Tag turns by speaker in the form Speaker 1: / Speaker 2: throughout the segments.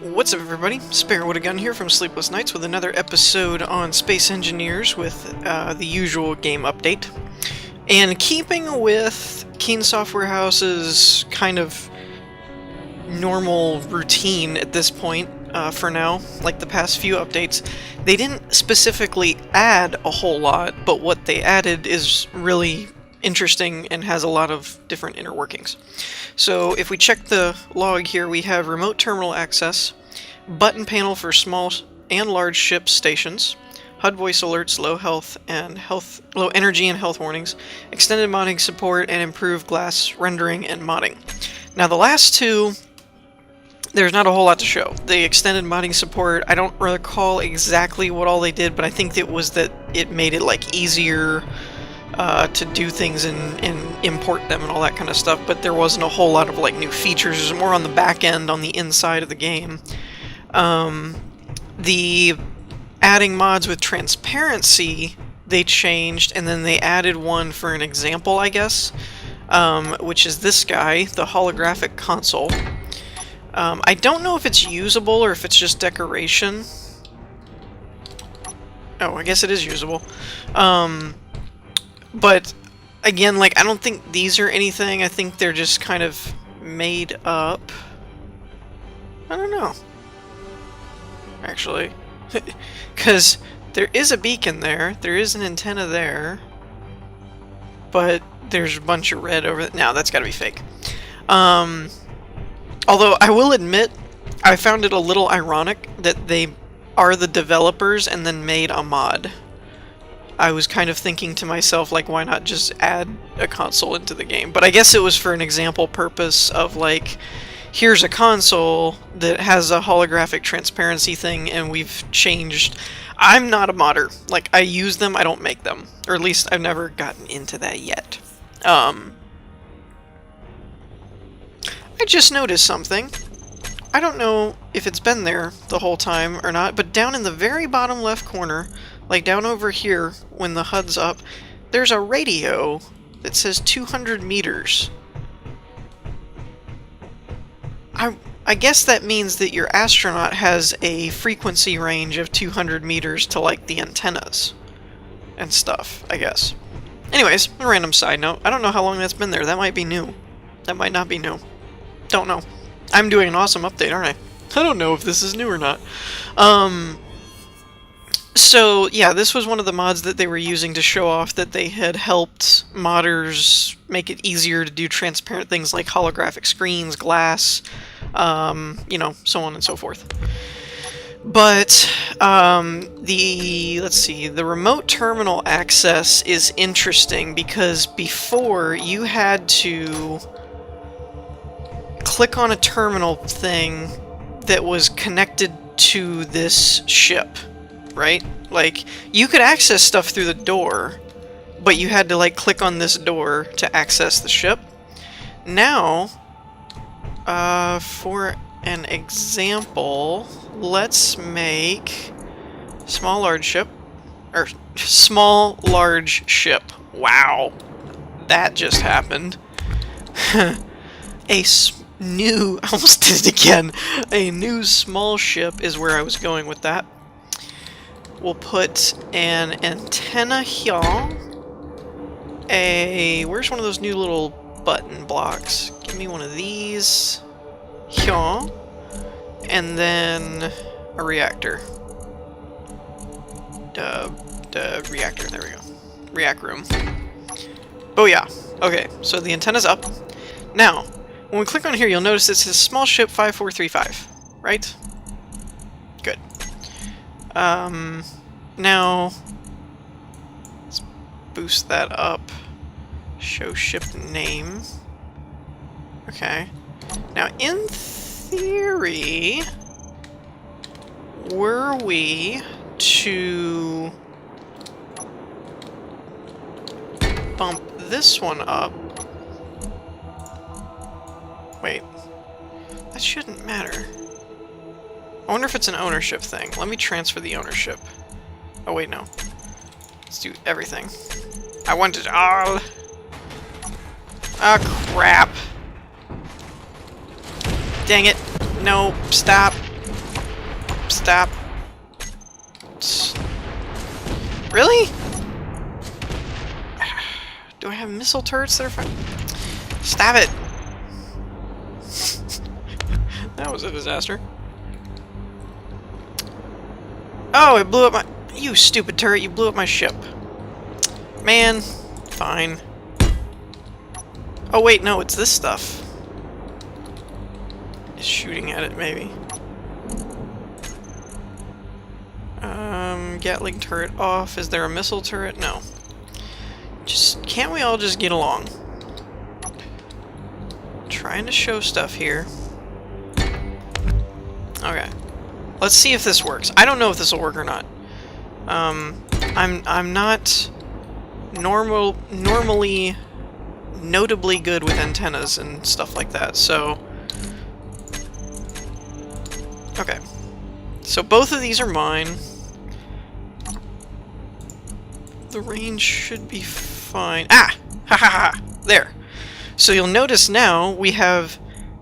Speaker 1: What's up, everybody? Spare with a Gun here from Sleepless Nights with another episode on Space Engineers with the usual game update. And keeping with Keen Software House's kind of normal routine at this point, for now, like the past few updates, they didn't specifically add a whole lot, but what they added is really interesting and has a lot of different inner workings. So if we check the log here, we have remote terminal access, button panel for small and large ship stations, HUD voice alerts, low energy and health warnings, extended modding support, and improved glass rendering and modding. Now the last two, there's not a whole lot to show. The extended modding support, I don't recall exactly what all they did, but I think it was that it made it like easier to do things and import them and all that kind of stuff, but there wasn't a whole lot of like new features. It was more on the back end, on the inside of the game. The adding mods with transparency, they changed, and then they added one for an example, I guess, which is this guy, the Holographic Console. I don't know if it's usable or if it's just decoration. Oh, I guess it is usable. But, again, like, I don't think these are anything. I think they're just kind of made up. I don't know. Actually. Because there is a beacon there. There is an antenna there. But there's a bunch of red over there. Now, that's gotta be fake. Although, I will admit, I found it a little ironic that they are the developers and then made a mod. I was kind of thinking to myself, like, why not just add a console into the game? But I guess it was for an example purpose of, like, here's a console that has a holographic transparency thing, and we've changed. I'm not a modder. Like, I use them, I don't make them. Or at least I've never gotten into that yet. I just noticed something. I don't know if it's been there the whole time or not, but down in the very bottom left corner, like down over here, when the HUD's up, there's a radio that says 200 meters. I guess that means that your astronaut has a frequency range of 200 meters to, like, the antennas and stuff, I guess. Anyways, a random side note. I don't know how long that's been there. That might be new. That might not be new. Don't know. I'm doing an awesome update, aren't I? I don't know if this is new or not. So, yeah, this was one of the mods that they were using to show off that they had helped modders make it easier to do transparent things like holographic screens, glass, you know, so on and so forth. But, let's see, the remote terminal access is interesting because before you had to click on a terminal thing that was connected to this ship. Right? Like, you could access stuff through the door, but you had to, like, click on this door to access the ship. Now, for an example, let's make small, large ship. Or, small, large ship. Wow. That just happened. New, I almost did it again. A new small ship is where I was going with that. We'll put an antenna here. Where's one of those new little button blocks? Give me one of these. Here. And then a reactor. The reactor, there we go. React room. Oh yeah. Okay, so the antenna's up. Now, when we click on here, you'll notice it says small ship 5435, right? Good. Now, let's boost that up. Show ship name. Okay. Now, in theory, were we to bump this one up... Wait. That shouldn't matter. I wonder if it's an ownership thing. Let me transfer the ownership. Oh, wait, no. Let's do everything. I want it all. Ah, crap. Dang it. No, stop. Stop. Really? Do I have missile turrets that are fine? Stab it! That was a disaster. Oh, it blew up my... You stupid turret, you blew up my ship. Man, fine. Oh wait, no, it's this stuff. It's shooting at it, maybe. Gatling turret off. Is there a missile turret? No. Can't we all just get along? Trying to show stuff here. Okay. Let's see if this works. I don't know if this will work or not. I'm not normally notably good with antennas and stuff like that, so... Okay. So both of these are mine. The range should be fine. Ah! Ha ha ha! There. So you'll notice now we have...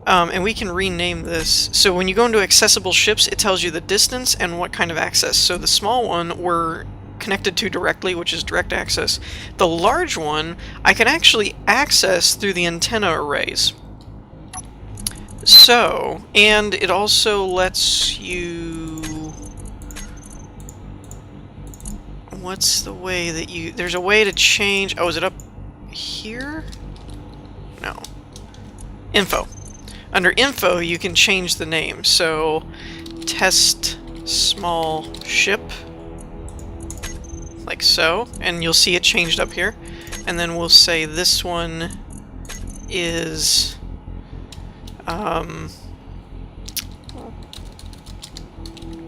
Speaker 1: and we can rename this. So when you go into accessible ships, it tells you the distance and what kind of access. So the small one we're connected to directly, which is direct access. The large one I can actually access through the antenna arrays. So, and it also lets you... What's the way that you... There's a way to change... Oh, is it up here? No. Info. Under info, you can change the name. So, test small ship, like so, and you'll see it changed up here. And then we'll say this one is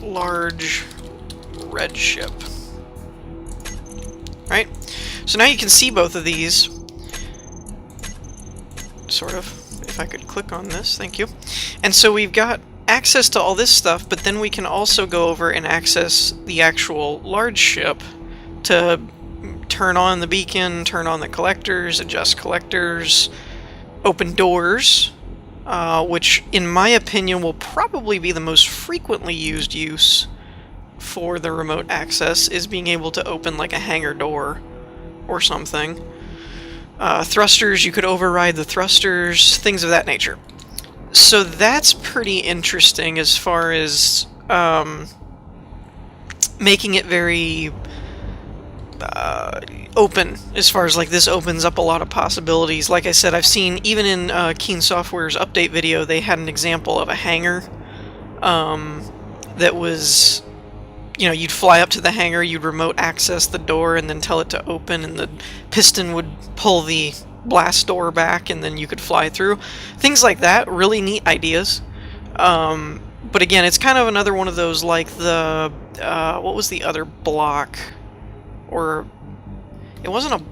Speaker 1: large red ship. Right? So now you can see both of these, sort of. If I could click on this, thank you. And so we've got access to all this stuff, but then we can also go over and access the actual large ship to turn on the beacon, turn on the collectors, adjust collectors, open doors, which in my opinion will probably be the most frequently used use for the remote access, is being able to open like a hangar door or something. Thrusters, you could override the thrusters, things of that nature. So that's pretty interesting as far as making it very open, as far as like this opens up a lot of possibilities. Like I said, I've seen, even in Keen Software's update video, they had an example of a hangar that was... You know, you'd fly up to the hangar, you'd remote access the door, and then tell it to open, and the piston would pull the blast door back, and then you could fly through. Things like that, really neat ideas. But again, it's kind of another one of those, like the... what was the other block? Or... It wasn't a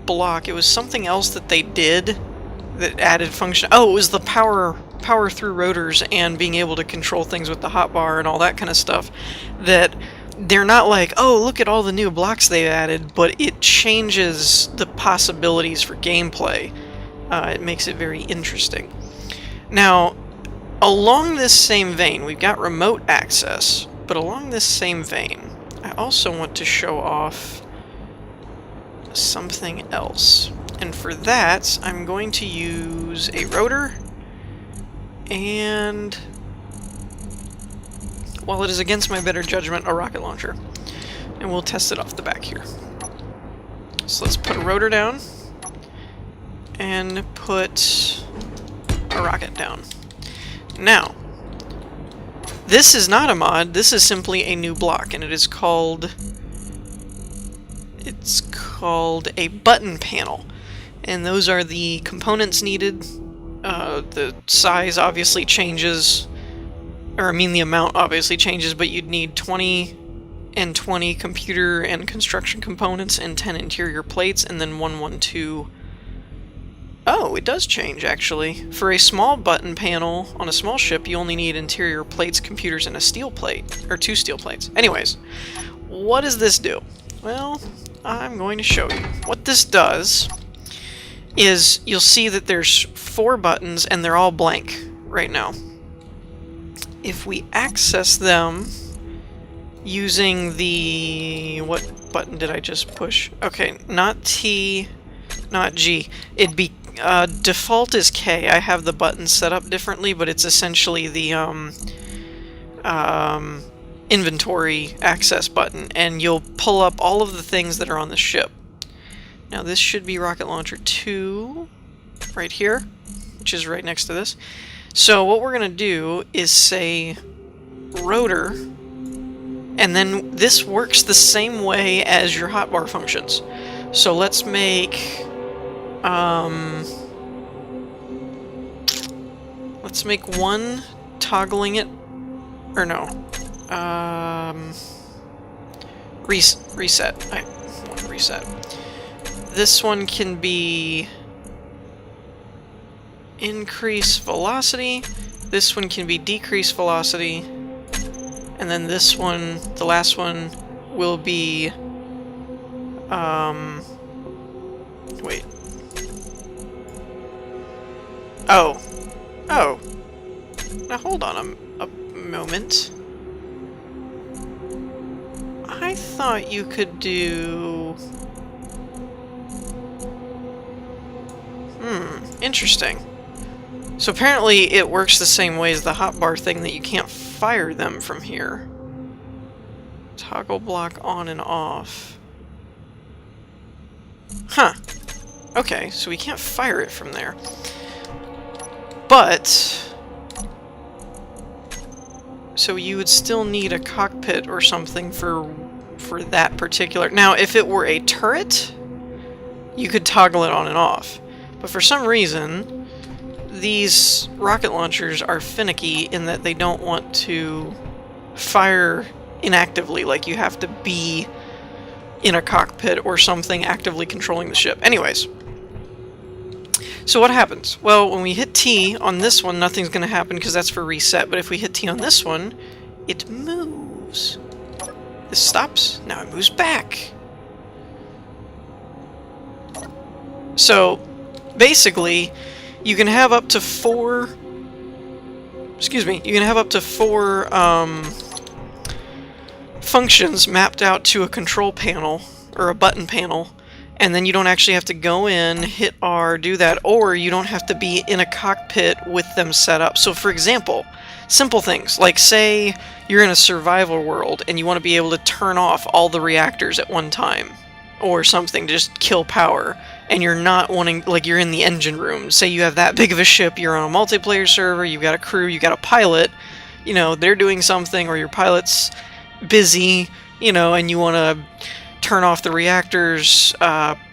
Speaker 1: block, it was something else that they did that added function... Oh, it was the power through rotors and being able to control things with the hotbar and all that kind of stuff, that they're not like, oh, look at all the new blocks they've added, but it changes the possibilities for gameplay. It makes it very interesting. Now, along this same vein, we've got remote access, but along this same vein, I also want to show off something else. And for that, I'm going to use a rotor, and, while it is against my better judgment, a rocket launcher. And we'll test it off the back here. So let's put a rotor down, and put a rocket down. Now, this is not a mod, this is simply a new block, and it is called... It's called a button panel. And those are the components needed. The size obviously changes, or I mean the amount obviously changes, but you'd need 20 and 20 computer and construction components and 10 interior plates, and then 112. Oh, it does change actually. For a small button panel on a small ship, you only need interior plates, computers, and a steel plate, or 2 steel plates. Anyways, what does this do? Well, I'm going to show you. What this does is you'll see that there's 4 buttons and they're all blank right now. if we access them using the... what button did I just push? Okay, not T, not G. It'd be... default is K. I have the button set up differently, but it's essentially the inventory access button, and you'll pull up all of the things that are on the ship. Now this should be rocket launcher 2 right here, which is right next to this. So what we're gonna do is say rotor, and then this works the same way as your hotbar functions. So let's make let's make one toggling it, or no, reset. I want to reset. This one can be increase velocity, this one can be decrease velocity, and then this one, the last one, will be, wait. Oh. Oh. Now hold on a moment. I thought you could do... interesting. So apparently it works the same way as the hotbar thing, that you can't fire them from here. Toggle block on and off. Huh. Okay, so we can't fire it from there. But... so you would still need a cockpit or something for that particular... Now, if it were a turret, you could toggle it on and off. But for some reason, these rocket launchers are finicky in that they don't want to fire inactively, like you have to be in a cockpit or something actively controlling the ship. Anyways, so what happens? Well, when we hit T on this one, nothing's going to happen because that's for reset, but if we hit T on this one, it moves. This stops, now it moves back. So, basically, you can have up to four... excuse me, you can have up to four functions mapped out to a control panel, or a button panel, and then you don't actually have to go in, hit R, do that, or you don't have to be in a cockpit with them set up. So for example, simple things, like say you're in a survival world and you want to be able to turn off all the reactors at one time, or something, to just kill power, and you're not wanting, like you're in the engine room, say you have that big of a ship, you're on a multiplayer server, you've got a crew, you've got a pilot, you know, they're doing something, or your pilot's busy, you know, and you want to turn off the reactors,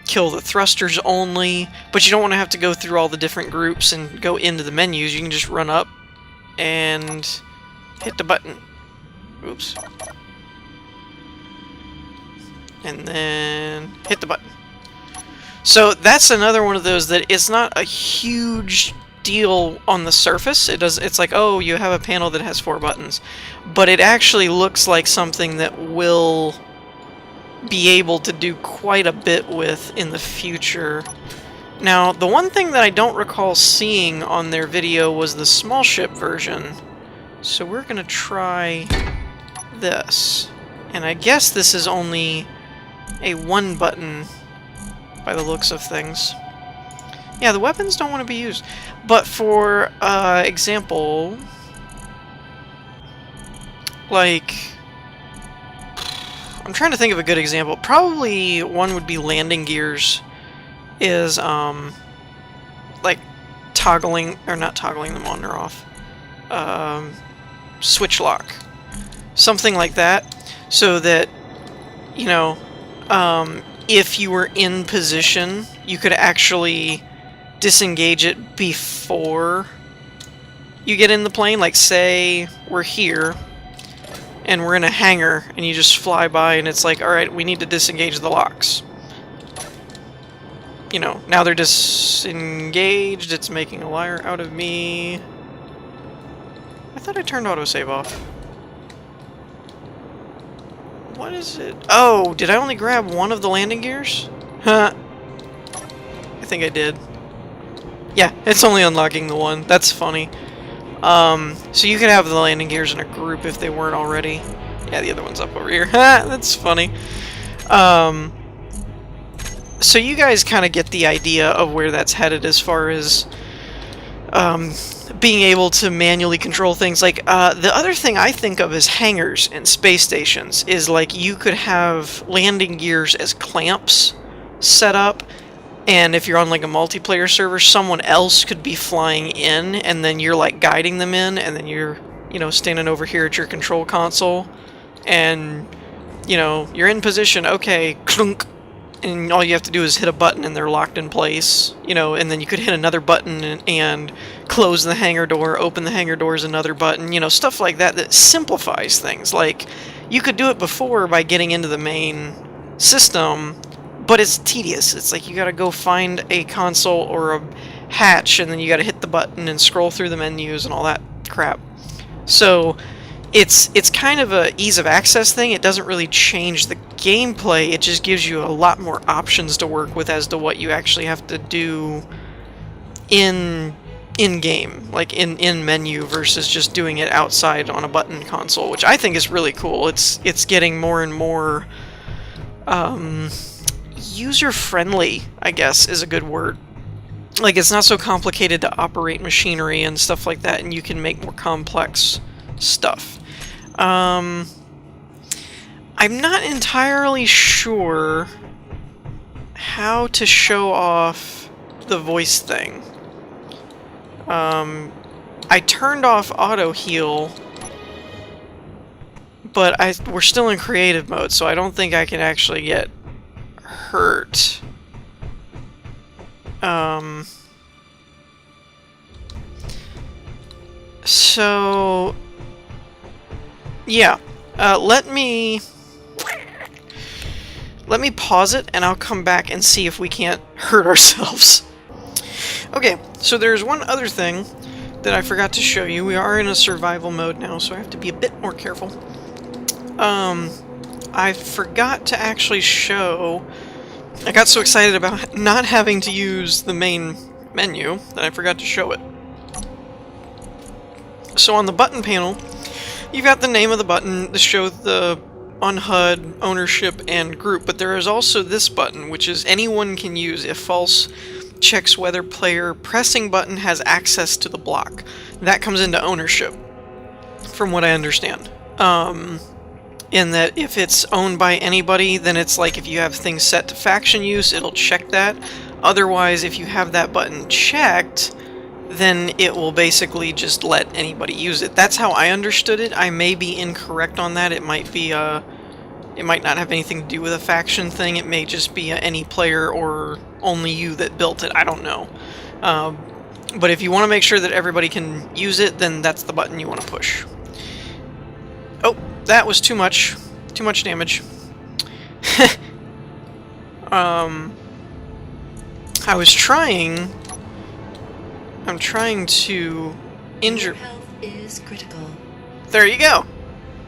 Speaker 1: kill the thrusters only, but you don't want to have to go through all the different groups and go into the menus. You can just run up and hit the button. Oops. And then hit the button. So that's another one of those that it's not a huge deal on the surface. It's like, oh, you have a panel that has 4 buttons, but it actually looks like something that will be able to do quite a bit with in the future. Now, the one thing that I don't recall seeing on their video was the small ship version, so we're gonna try this, and I guess this is only a 1 button by the looks of things. Yeah, the weapons don't want to be used, but for example, like, I'm trying to think of a good example. Probably one would be landing gears, is like toggling, or not toggling them on or off, switch lock, something like that, so that, you know, if you were in position, you could actually disengage it before you get in the plane. Like, say we're here and we're in a hangar and you just fly by and it's like, alright, we need to disengage the locks. You know, now they're disengaged, it's making a liar out of me. I thought I turned autosave off. What is it? Oh, did I only grab one of the landing gears? Huh. I think I did. Yeah, it's only unlocking the one. That's funny. So you could have the landing gears in a group if they weren't already. Yeah, the other one's up over here. Ha! That's funny. So you guys kind of get the idea of where that's headed as far as being able to manually control things. Like, the other thing I think of as hangars and space stations is, like, you could have landing gears as clamps set up, and if you're on, like, a multiplayer server, someone else could be flying in, and then you're, like, guiding them in, and then you're, you know, standing over here at your control console, and, you know, you're in position, okay, clunk, and all you have to do is hit a button and they're locked in place, you know, and then you could hit another button and close the hangar door, open the hangar doors, another button, you know, stuff like that that simplifies things. Like, you could do it before by getting into the main system, but it's tedious. It's like you gotta go find a console or a hatch, and then you gotta hit the button and scroll through the menus and all that crap. So it's kind of a ease of access thing. It doesn't really change the gameplay. It just gives you a lot more options to work with as to what you actually have to do in game, like in menu, versus just doing it outside on a button console, which I think is really cool. It's getting more and more user-friendly, I guess is a good word. Like, it's not so complicated to operate machinery and stuff like that, and you can make more complex stuff. I'm not entirely sure how to show off the voice thing. I turned off auto heal, but we're still in creative mode, so I don't think I can actually get hurt. So yeah, let me pause it, and I'll come back and see if we can't hurt ourselves. Okay, so there's one other thing that I forgot to show you. We are in a survival mode now, so I have to be a bit more careful. I forgot to actually show... I got so excited about not having to use the main menu that I forgot to show it. So on the button panel, you've got the name of the button to show the on HUD, ownership, and group, but there is also this button, which is anyone can use if false checks whether player pressing button has access to the block. That comes into ownership, from what I understand. In that if it's owned by anybody, then it's like if you have things set to faction use, it'll check that. Otherwise, if you have that button checked, then it will basically just let anybody use it. That's how I understood it. I may be incorrect on that. It might be it might not have anything to do with a faction thing. It may just be any player or only you that built it. I don't know. But if you want to make sure that everybody can use it, then that's the button you want to push. Oh, that was too much. Too much damage. I'm trying to injure...
Speaker 2: Your health is critical.
Speaker 1: There you go!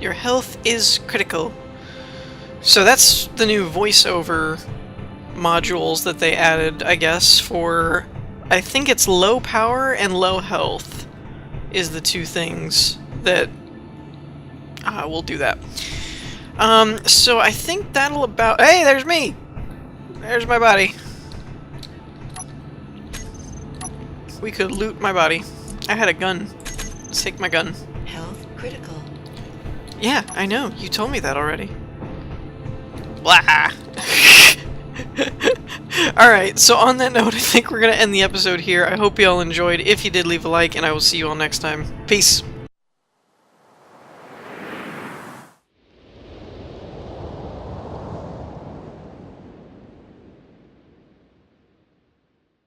Speaker 1: Your health is critical. So that's the new voiceover modules that they added, I guess, for... I think it's low power and low health is the two things that... we'll do that. So I think that'll about... Hey, there's me! There's my body. We could loot my body. I had a gun. Let's take my gun.
Speaker 2: Health critical.
Speaker 1: Yeah, I know. You told me that already. Blah! Alright, so on that note, I think we're going to end the episode here. I hope you all enjoyed. If you did, leave a like, and I will see you all next time. Peace!